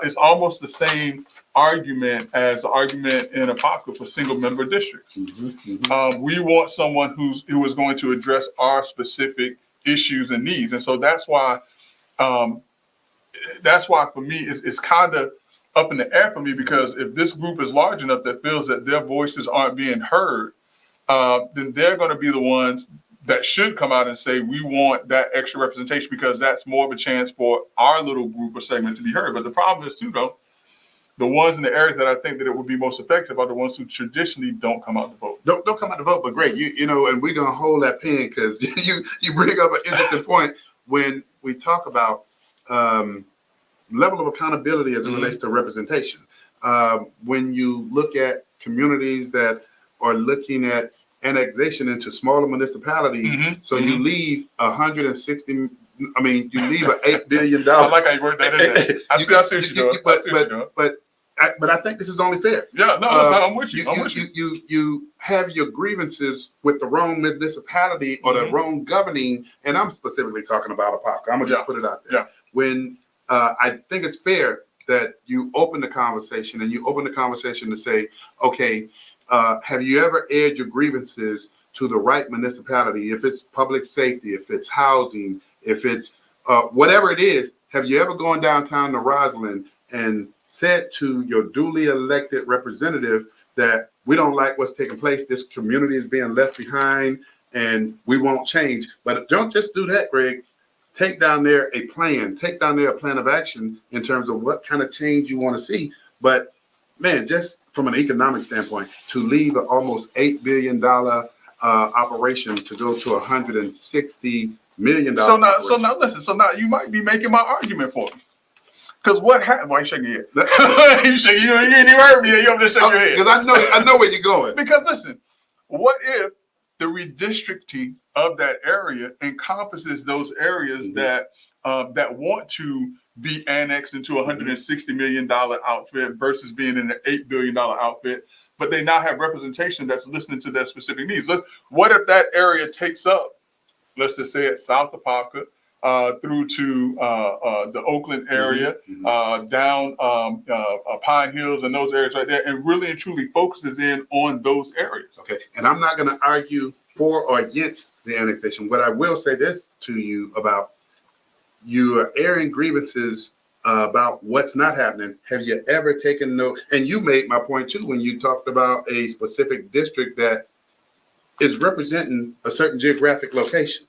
B: It's almost the same argument as the argument in Apopka for single member districts. Mm-hmm, mm-hmm. We want someone who is going to address our specific issues and needs. And so that's why for me, it's kind of up in the air for me, because if this group is large enough that feels that their voices aren't being heard, then they're going to be the ones that should come out and say, we want that extra representation because that's more of a chance for our little group or segment to be heard. But the problem is too, though, the ones in the areas that I think that it would be most effective are the ones who traditionally don't come out to vote.
A: Don't come out to vote, but great, you know, and we're gonna hold that pen because you bring up an interesting point when we talk about level of accountability as it mm-hmm. relates to representation. When you look at communities that are looking at annexation into smaller municipalities, mm-hmm. so mm-hmm. you leave 160. I mean, you leave an $8 billion.
B: I like how you word that in there. I see what you're doing.
A: But I think this is only fair.
B: Yeah, no, I'm with you.
A: You have your grievances with the wrong municipality or mm-hmm. the wrong governing, and I'm specifically talking about Apopka. I'm gonna just put it out there. Yeah. When I think it's fair that you open the conversation and you open the conversation to say, okay, have you ever aired your grievances to the right municipality? If it's public safety, if it's housing, if it's whatever it is, have you ever gone downtown to Roslyn and said to your duly elected representative, that we don't like what's taking place. This community is being left behind and we won't change. But don't just do that, Greg. Take down there a plan, take down there a plan of action in terms of what kind of change you want to see. But man, just from an economic standpoint, to leave an almost $8 billion operation to go to $160 million.
B: So now listen. So now you might be making my argument for me. Because what happened? Why you shaking your head? You shaking? You ain't even heard me. You up there shaking your head.
A: Because I know where you're going.
B: Because listen, what if the redistricting of that area encompasses those areas that want to be annexed into a $160 million outfit versus being in an $8 billion outfit, but they now have representation that's listening to their specific needs? What if that area takes up, let's just say it's South Apopka, through to the Oakland area, down Pine Hills and those areas right there, and really and truly focuses in on those areas.
A: Okay, and I'm not going to argue for or against the annexation. What I will say this to you about, you are airing grievances about what's not happening. Have you ever taken note? And you made my point too when you talked about a specific district that is representing a certain geographic location.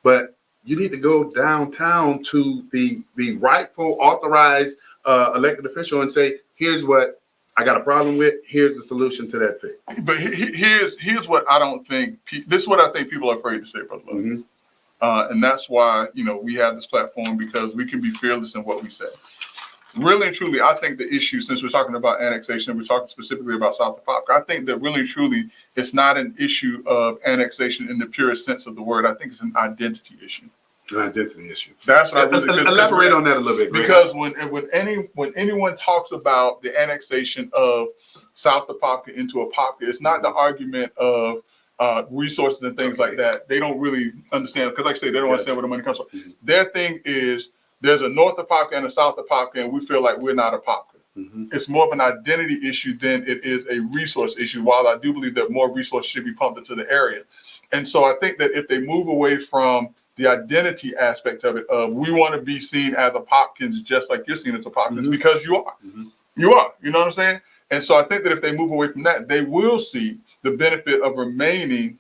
A: But you need to go downtown to the rightful authorized elected official and say, here's what I got a problem with. Here's the solution to that fix.
B: But here's what I don't think. This is what I think people are afraid to say, Brother Love. And that's why, we have this platform, because we can be fearless in what we say. Really and truly, I think the issue, since we're talking about annexation, we're talking specifically about South Apopka, I think that really and truly, it's not an issue of annexation in the purest sense of the word. I think it's an identity issue.
A: An identity issue.
B: That's what I really
A: elaborate on that a little bit. Greg.
B: Because when anyone talks about the annexation of South Apopka into Apopka, it's not the argument of resources and things like that. They don't really understand, because like I say, they don't understand where the money comes from. Their thing is, there's a North Apopka and a South Apopka, and we feel like we're not Apopka. It's more of an identity issue than it is a resource issue, while I do believe that more resources should be pumped into the area. And so I think that if they move away from the identity aspect of it, we want to be seen as Apopkins, just like you're seen as Apopkins, because you are. You are. You know what I'm saying? And so I think that if they move away from that, they will see the benefit of remaining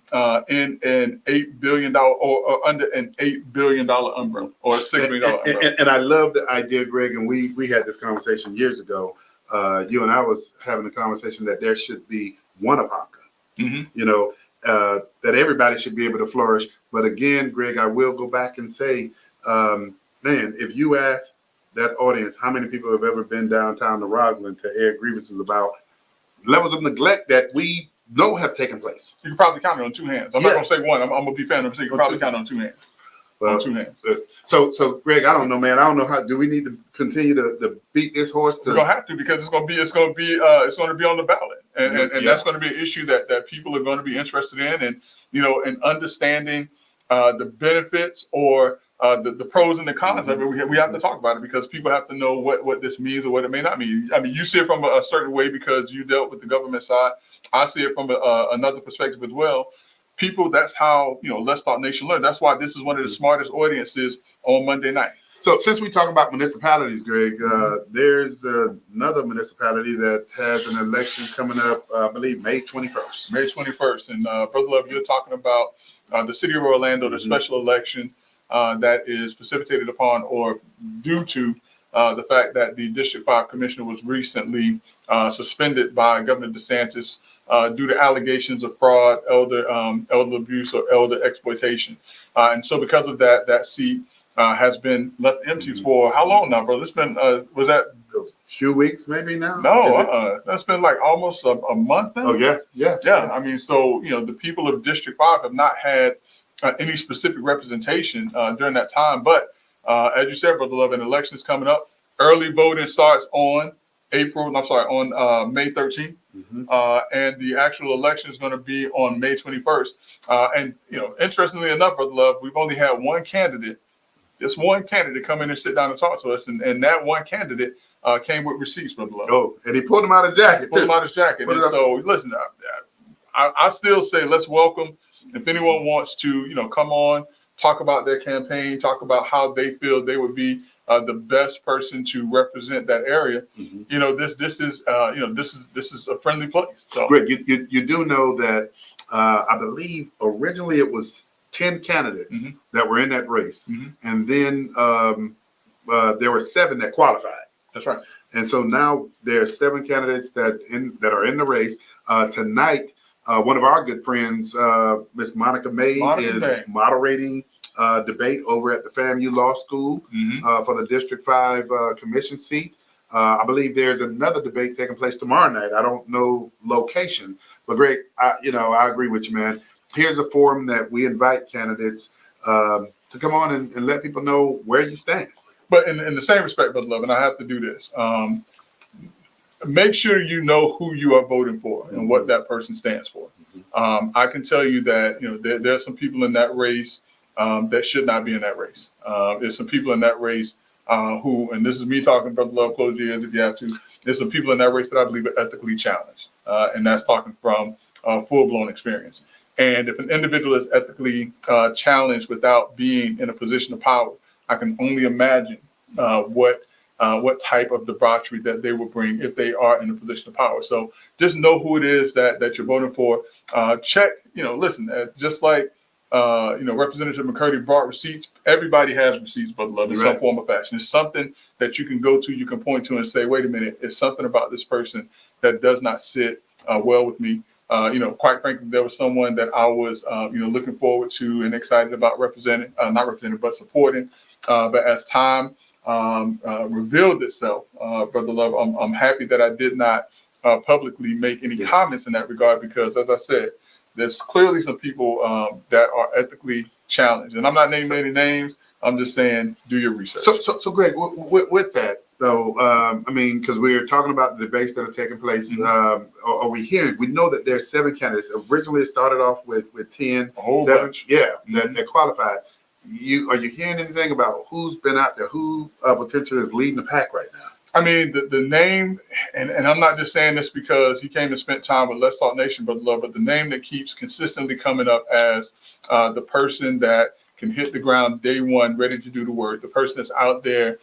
B: in an $8 billion or under an $8 billion umbrella or a $6 billion umbrella.
A: And I love the idea, Greg, and we had this conversation years ago. You and I was having a conversation that there should be one Apopka, that everybody should be able to flourish. But again, Greg, I will go back and say, man, if you ask that audience how many people have ever been downtown to Roslyn to air grievances about levels of neglect that we know have taken place.
B: You can probably count it on two hands. I'm not going to say one. I'm going to be fair. You can probably count it on two hands. On two hands.
A: So Greg, I don't know, man. I don't know how. Do we need to continue to beat this horse?
B: We're gonna have to, because it's going to be on the ballot, and that's going to be an issue that people are going to be interested in, and and understanding the benefits or the pros and the cons of it. We have to talk about it, because people have to know what this means or what it may not mean. I mean, you see it from a certain way because you dealt with the government side. I see it from another perspective as well. People, that's how, Let's Talk Nation learn. That's why this is one of the smartest audiences on Monday night.
A: So since we talk about municipalities, Greg, there's another municipality that has an election coming up, I believe, May 21st.
B: May 21st. And Brother Love, you're talking about the city of Orlando, the special election that is precipitated upon or due to the fact that the District 5 commissioner was recently suspended by Governor DeSantis due to allegations of fraud, elder abuse, or elder exploitation. And so because of that, that seat has been left empty for how long now, brother? It's been, was that
A: a few weeks maybe now?
B: No, that's been like almost a month now.
A: Oh, yeah.
B: I mean, so, the people of District 5 have not had any specific representation during that time. But as you said, Brother Love, an election is coming up. Early voting starts on May 13th. And the actual election is going to be on May 21st. And, interestingly enough, Brother Love, we've only had one candidate, just one candidate come in and sit down and talk to us. And that one candidate came with receipts, Brother Love.
A: Oh, and he pulled him out of his jacket.
B: And so, listen, I still say let's welcome, if anyone wants to, come on, talk about their campaign, talk about how they feel they would be the best person to represent that area,
A: Mhm.
B: you know, this is this is a friendly place. So
A: Greg, you do know that I believe originally it was 10 candidates
B: Mhm.
A: that were in that race,
B: Mhm.
A: and then there were 7 that qualified.
B: that's right.
A: And so now there are 7 candidates that are in the race. Tonight, one of our good friends, Miss Monica May,
B: Monica
A: is
B: May.
A: moderating debate over at the FAMU Law School
B: Mhm.
A: for the District 5 commission seat. I believe there's another debate taking place tomorrow night. I don't know location, but Greg, I agree with you, man. Here's a forum that we invite candidates to come on and let people know where you stand.
B: But in the same respect, Brother Love, and I have to do this. Make sure you know who you are voting for and what that person stands for. I can tell you that there are some people in that race that should not be in that race. There's some people in that race who, and this is me talking, Brother Love, close your ears if you have to. There's some people in that race that I believe are ethically challenged, and that's talking from full-blown experience. And if an individual is ethically challenged without being in a position of power, I can only imagine what type of debauchery that they will bring if they are in a position of power. So just know who it is that you're voting for. Check, listen, just like Representative McCurdy brought receipts. Everybody has receipts, Brother Love, in some
A: Right.
B: form or fashion. It's something that you can go to, you can point to and say, wait a minute, it's something about this person that does not sit well with me. Quite frankly, there was someone that I was, looking forward to and excited about not representing, but supporting. But as time revealed itself, Brother Love, I'm happy that I did not publicly make any comments in that regard because, as I said, there's clearly some people that are ethically challenged. And I'm not naming any names. I'm just saying, do your research.
A: So Greg, with that though, because we're talking about the debates that are taking place over here. We know that there's 7 candidates. Originally, it started off with 10,
B: A whole
A: 7,
B: bunch.
A: that qualified. Are you hearing anything about who's been out there, who potentially is leading the pack right now?
B: I mean, the name, and I'm not just saying this because he came and spent time with Let's Talk Nation, Brother Love, but the name that keeps consistently coming up as the person that can hit the ground day one, ready to do the work, the person that's out there,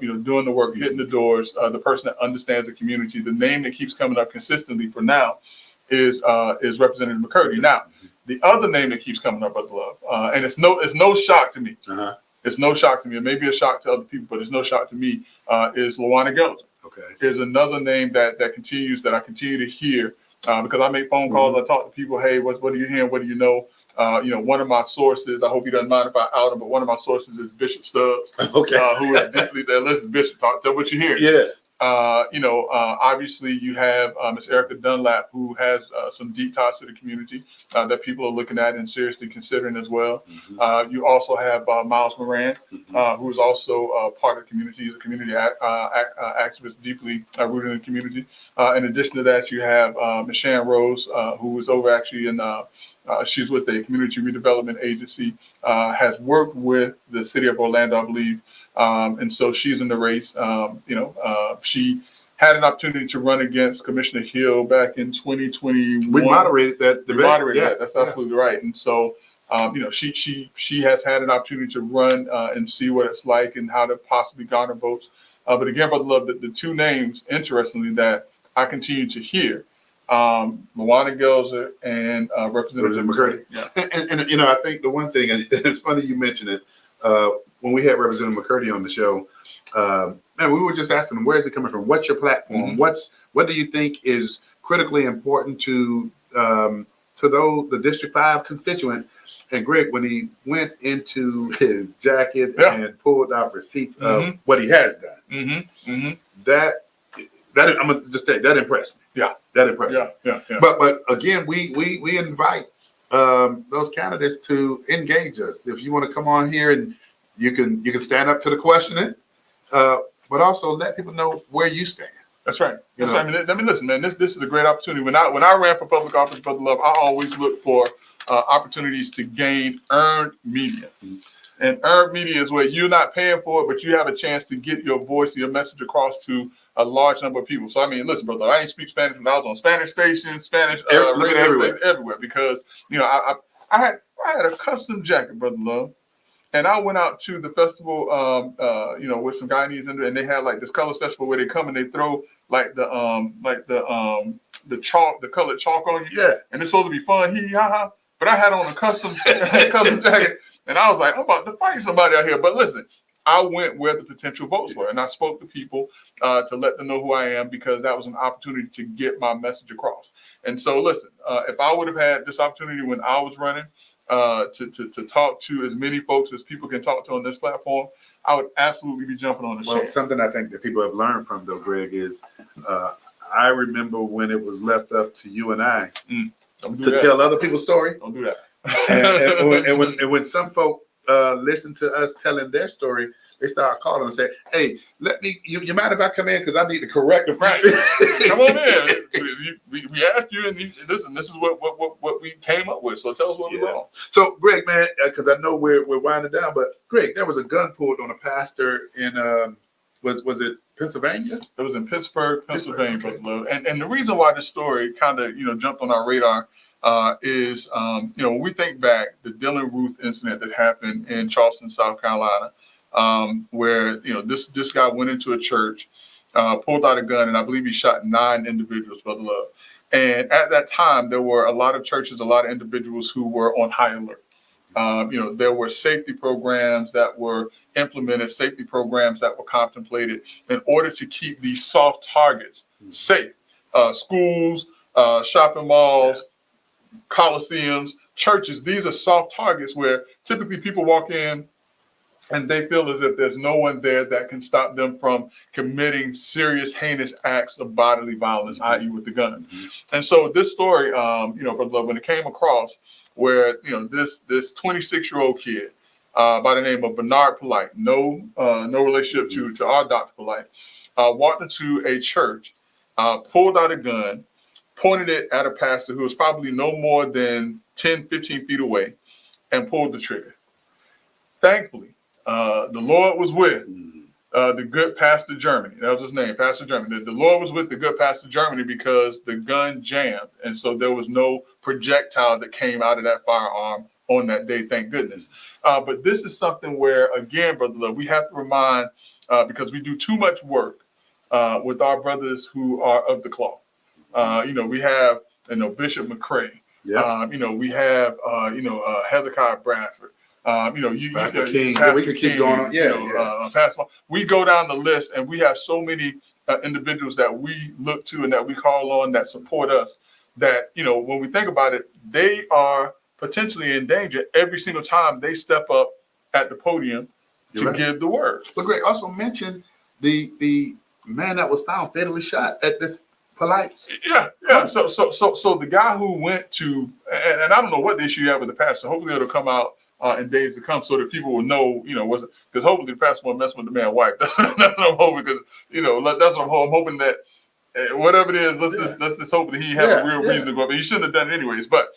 B: doing the work, hitting the doors, the person that understands the community. The name that keeps coming up consistently for now is Representative McCurdy. Now, the other name that keeps coming up, Brother Love, and it's no shock to me. It's no shock to me. It may be a shock to other people, but it's no shock to me. Is LaWanna Gelzer.
A: Okay.
B: Is another name that I continue to hear because I make phone calls. I talk to people. Hey, what are you hearing? What do you know? One of my sources. I hope he doesn't mind if I out him, but one of my sources is Bishop Stubbs.
A: Okay.
B: Who is deeply there. Listen, Bishop, tell what you hear.
A: Yeah.
B: Obviously you have Ms. Erica Dunlap, who has some deep ties to the community that people are looking at and seriously considering as well. You also have Miles Moran, who is also part of the community. He's a community activist, deeply rooted in the community. In addition to that, you have Ms. Shan Rose, who is over actually in she's with a community redevelopment agency, has worked with the city of Orlando, I believe. And so she's in the race. She had an opportunity to run against Commissioner Hill back in 2021.
A: We moderated that debate.
B: We moderated that. That's absolutely right. And so, she has had an opportunity to run and see what it's like and how to possibly garner votes. But again, Brother Love, the 2 names, interestingly, that I continue to hear, LaWanna Gelzer and Representative McCurdy. Yeah.
A: And I think the one thing, and it's funny you mentioned it, when we had Representative McCurdy on the show, man, we were just asking him, where is it coming from? What's your platform? What do you think is critically important to the District 5 constituents? And Greg, when he went into his jacket and pulled out receipts of what he has done, that I'm gonna just say that impressed me. Yeah, that impressed me.
B: Yeah.
A: But again, we invite those candidates to engage us. If you want to come on here and you can stand up to the questioning, but also let people know where you stand.
B: That's right. That's right. I mean, listen, man. This is a great opportunity. When I ran for public office, Brother Love, I always look for opportunities to gain earned media. And earned media is where you're not paying for it, but you have a chance to get your voice and your message across to a large number of people. So I mean, listen, brother, I ain't speak Spanish when I was on Spanish stations, Spanish radio stations, everywhere, because I had a custom jacket, Brother Love. And I went out to the festival, with some Guyanese in there, and they had like this colors festival where they come and they throw like the chalk, the colored chalk on you.
A: Yeah.
B: And it's supposed to be fun, hee ha ha. But I had on a custom jacket, and I was like, I'm about to fight somebody out here. But listen, I went where the potential votes were, and I spoke to people to let them know who I am, because that was an opportunity to get my message across. And so, listen, if I would have had this opportunity when I was running to talk to as many folks as people can talk to on this platform, I would absolutely be jumping on the
A: Well,
B: shit.
A: something I think that people have learned from, though, Greg, is I remember when it was left up to you and I
B: Don't do
A: to
B: that.
A: tell other people's story.
B: Don't do that.
A: And when some folk listen to us telling their story, they start calling and say, "Hey, you mind if I come in, because I need to correct the
B: Right. Come on in. We asked you, and listen, this is what we came up with. So tell us what we wrong.
A: So, Greg, man, because I know we're winding down, but Greg, there was a gun pulled on a pastor in was it Pennsylvania?
B: It was in Pittsburgh, Pennsylvania,
A: Pittsburgh, okay.
B: Brother Love. And the reason why this story kind of jumped on our radar is when we think back, the Dylan Ruth incident that happened in Charleston, South Carolina, where this guy went into a church, pulled out a gun, and I believe he shot 9 individuals, Brother Love. And at that time, there were a lot of churches, a lot of individuals who were on high alert. There were safety programs that were implemented, safety programs that were contemplated in order to keep these soft targets safe. Schools, shopping malls, coliseums, churches, these are soft targets where typically people walk in and they feel as if there's no one there that can stop them from committing serious, heinous acts of bodily violence, i.e. with the gun. And so this story, Brother Love, when it came across where, this 26-year-old kid by the name of Bernard Polite, no relationship to our Dr. Polite, walked into a church, pulled out a gun, pointed it at a pastor who was probably no more than 10, 15 feet away, and pulled the trigger. Thankfully, the Lord was with the good Pastor Germany. That was his name, Pastor Germany. The Lord was with the good Pastor Germany because the gun jammed, and so there was no projectile that came out of that firearm on that day, thank goodness. But this is something where, again, Brother Love, we have to remind, because we do too much work with our brothers who are of the cloth. We have, Bishop McCray.
A: Yeah.
B: We have, Hezekiah Bradford.
A: Pastor King.
B: Pastor
A: We could keep
B: King,
A: going on.
B: Pastor, we go down the list, and we have so many individuals that we look to and that we call on that support us. That when we think about it, they are potentially in danger every single time they step up at the podium to give the word.
A: But Greg, also mentioned the man that was found fatally shot at this Polite.
B: Yeah. So the guy who went to, and I don't know what the issue you have with the pastor. Hopefully it'll come out in days to come, so that people will know, because hopefully the pastor won't mess with the man's wife. That's what I'm hoping, because that's what I'm hoping that whatever it is, let's just hope that he had a real reason to go. But he shouldn't have done it anyways. But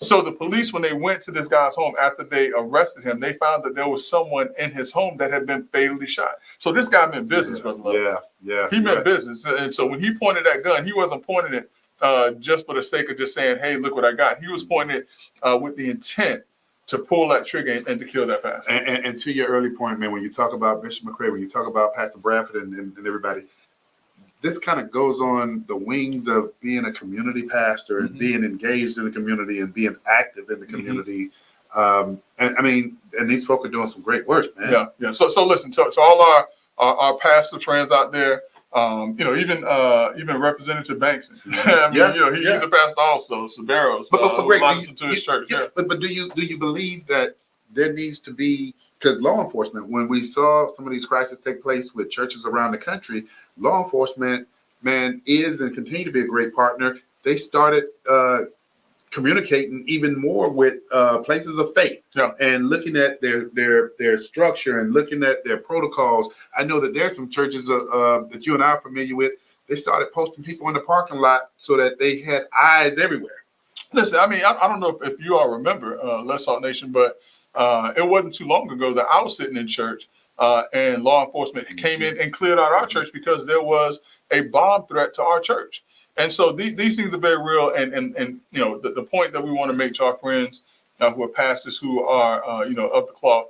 B: so the police, when they went to this guy's home after they arrested him, they found that there was someone in his home that had been fatally shot. So this guy meant business, Brother Love.
A: Yeah.
B: He meant business. And so when he pointed that gun, he wasn't pointing it just for the sake of just saying, hey, look what I got. He was pointing it with the intent to pull that trigger and to kill that pastor.
A: And to your early point, man, when you talk about Bishop McCray, when you talk about Pastor Bradford and everybody, this kind of goes on the wings of being a community pastor and being engaged in the community and being active in the community. And these folk are doing some great work, man.
B: Yeah. So listen to all our pastor friends out there. Even Representative Bankson. He's a pastor also. Saberos.
A: But Greg,
B: listen to his church.
A: But do you believe that there needs to be, because law enforcement, when we saw some of these crises take place with churches around the country, law enforcement, man, is and continue to be a great partner. They started communicating even more with places of faith and looking at their structure and looking at their protocols. I know that there's some churches that you and I are familiar with. They started posting people in the parking lot so that they had eyes everywhere.
B: Listen, I don't know if you all remember Let's Salt Nation, but it wasn't too long ago that I was sitting in church and law enforcement came in and cleared out our church because there was a bomb threat to our church. And so these things are very real. And the point that we want to make to our friends who are pastors who are, of the cloth.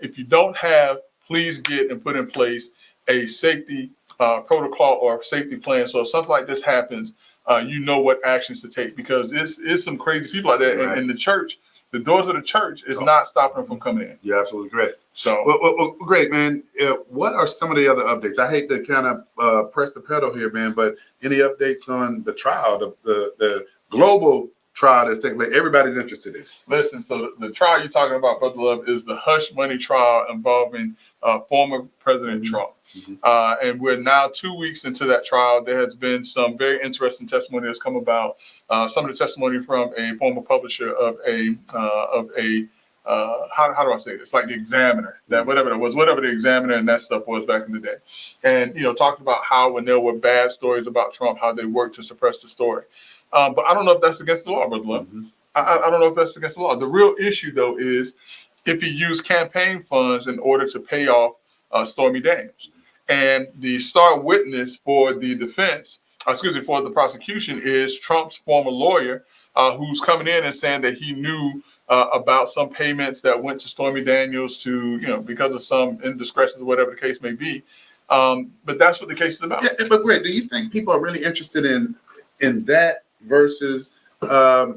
B: If you don't have, please get and put in place a safety protocol or safety plan. So if something like this happens, you know what actions to take, because it's some crazy people out there.
A: Right.
B: And the church, the doors of the church is not stopping them from coming in.
A: You're absolutely correct.
B: So
A: Well, great, man. What are some of the other updates? I hate to kind of press the pedal here, man, but any updates on the trial, the global trial that's taking place? Everybody's interested in.
B: listen, so the trial you're talking about, Brother Love, is the hush money trial involving former President Trump. And we're now 2 weeks into that trial. There has been some very interesting testimony that's come about. Some of the testimony from a former publisher of how do I say this? Like the Examiner, that whatever the Examiner and that stuff was back in the day, and talked about how when there were bad stories about Trump, how they worked to suppress the story. But I don't know if that's against the law, Brother Love. I don't know if that's against the law. The real issue, though, is if he used campaign funds in order to pay off Stormy Daniels. And the star witness for the defense, for the prosecution, is Trump's former lawyer, who's coming in and saying that he knew about some payments that went to Stormy Daniels to, because of some indiscretions, whatever the case may be. But that's what the case is about.
A: Yeah, but Greg, do you think people are really interested in that versus, I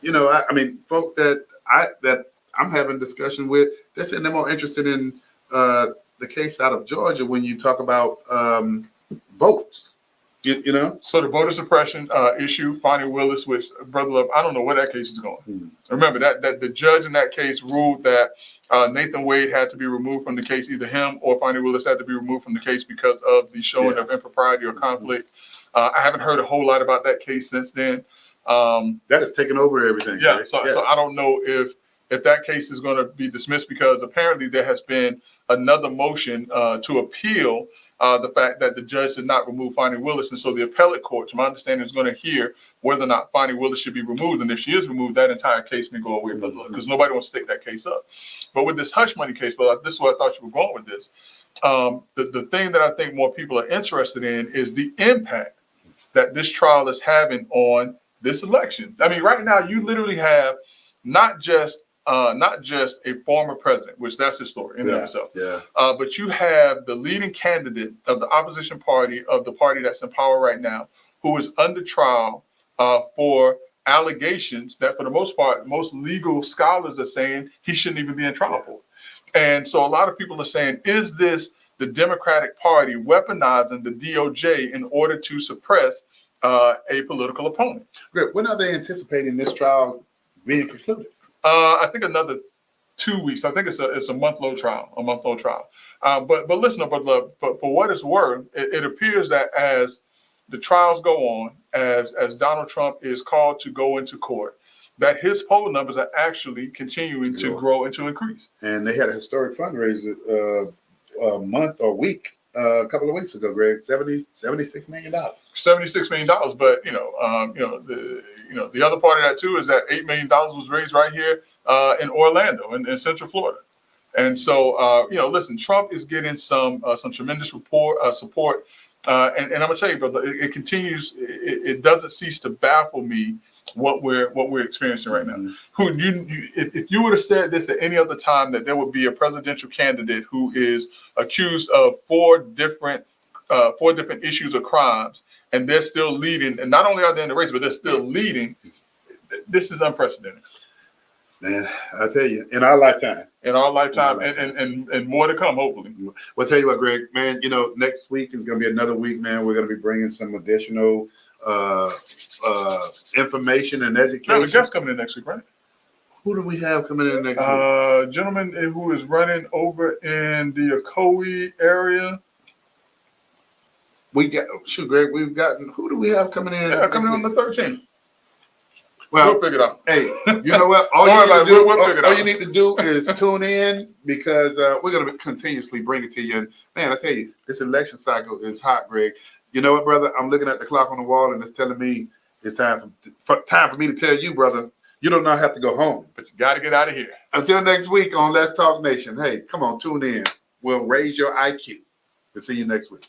A: mean, folk that I'm having discussion with, they're saying they're more interested in the case out of Georgia when you talk about votes.
B: So the voter suppression issue, Fani Willis, which, Brother Love, I don't know where that case is going. Remember that the judge in that case ruled that Nathan Wade had to be removed from the case, either him or Fani Willis had to be removed from the case because of the showing of impropriety or conflict. I haven't heard a whole lot about that case since then.
A: That has taken over everything.
B: Yeah,
A: right?
B: So I don't know if that case is going to be dismissed, because apparently there has been another motion to appeal the fact that the judge did not remove Fani Willis. And so the appellate court, to my understanding, is going to hear whether or not Fani Willis should be removed. And if she is removed, that entire case may go away, because nobody wants to take that case up. But with this hush money case, this is where I thought you were going with this. The thing that I think more people are interested in is the impact that this trial is having on this election. I mean, right now, you literally have not just a former president, which that's his story in and of itself. But you have the leading candidate of the opposition party, of the party that's in power right now, who is under trial for allegations that, for the most part, most legal scholars are saying he shouldn't even be in trial for. And so a lot of people are saying, is this the Democratic Party weaponizing the DOJ in order to suppress a political opponent?
A: Greg, when are they anticipating this trial being concluded?
B: I think another 2 weeks. I think it's a month-long trial. But listen, but for what it's worth, it appears that as the trials go on, as Donald Trump is called to go into court, that his poll numbers are actually continuing to grow and to increase.
A: And they had a historic fundraiser a month or week, a couple of weeks ago, Greg, $76 million.
B: $76 million. But the other part of that too is that $8 million was raised right here in Orlando, in Central Florida. And so listen, Trump is getting some tremendous support. And I'm gonna tell you, brother, it continues. It doesn't cease to baffle me what we're experiencing right now. If you would have said this at any other time, that there would be a presidential candidate who is accused of four different issues of crimes, and they're still leading, and not only are they in the race, but they're still leading, this is unprecedented.
A: Man, I tell you, in our lifetime.
B: And more to come, hopefully.
A: Well, tell you what, Greg, man, next week is going to be another week, man. We're going to be bringing some additional information and education.
B: No, the guest coming in next week, right?
A: Who do we have coming in next week?
B: Gentleman who is running over in the Ocoee area.
A: Greg, who do we have coming in?
B: Yeah, coming on the 13th.
A: Well,
B: we'll figure it out.
A: Hey, you know what? All you need to do is tune in, because we're going to continuously bring it to you. And man, I tell you, this election cycle is hot, Greg. You know what, brother? I'm looking at the clock on the wall, and it's telling me it's time for me to tell you, brother, you do not have to go home.
B: But you got to get out of here.
A: Until next week on Let's Talk Nation. Hey, come on, tune in. We'll raise your IQ. We'll see you next week.